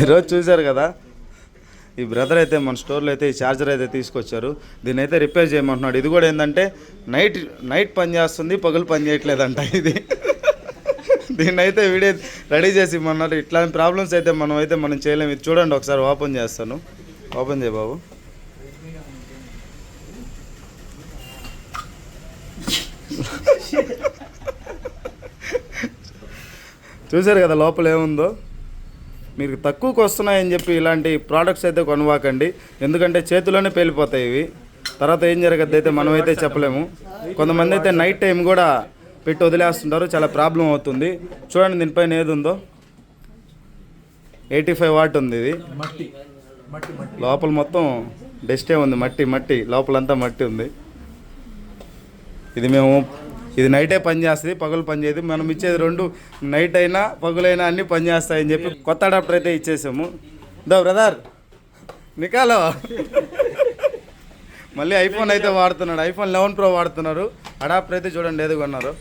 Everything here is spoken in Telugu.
ఈరోజు చూశారు కదా, ఈ బ్రదర్ అయితే మన స్టోర్లో అయితే ఈ ఛార్జర్ అయితే తీసుకొచ్చారు. దీన్ని అయితే రిపేర్ చేయమంటున్నాడు. ఇది కూడా ఏంటంటే నైట్ పని చేస్తుంది, పగులు పని చేయట్లేదంట. ఇది దీన్ని అయితే వీడియో రెడీ చేసి ఇమ్మన్నారు. ఇట్లాంటి ప్రాబ్లమ్స్ అయితే మనం చేయలేము. ఇది చూడండి, ఒకసారి ఓపెన్ చేస్తాను. ఓపెన్ చేయ బాబు. చూసారు కదా లోపల ఏముందో. మీరు తక్కువకి వస్తున్నాయని చెప్పి ఇలాంటి ప్రోడక్ట్స్ అయితే కొనవాకండి. ఎందుకంటే చేతిలోనే పేలిపోతాయి ఇవి. తర్వాత ఏం జరగద్దు అయితే మనమైతే చెప్పలేము. కొంతమంది అయితే నైట్ టైం కూడా పెట్టి వదిలేస్తుంటారు, చాలా ప్రాబ్లం అవుతుంది. చూడండి దీనిపైన ఏది ఉందో, 85 వాట్ ఉంది. ఇది లోపల మొత్తం డస్టే ఉంది, మట్టి లోపలంతా మట్టి ఉంది. ఇది నైటే పని చేస్తుంది, పగులు పని చేయదు. మనం ఇచ్చేది 2 నైట్ అయినా పగులైనా అన్నీ పని చేస్తాయని చెప్పి కొత్త అడాప్టర్ అయితే ఇచ్చేసాము. దో బ్రదర్ నికాలో మళ్ళీ ఐఫోన్ అయితే వాడుతున్నాడు. iPhone 11 Pro వాడుతున్నారు. అడాప్టర్ అయితే చూడండి ఏది కొన్నారు.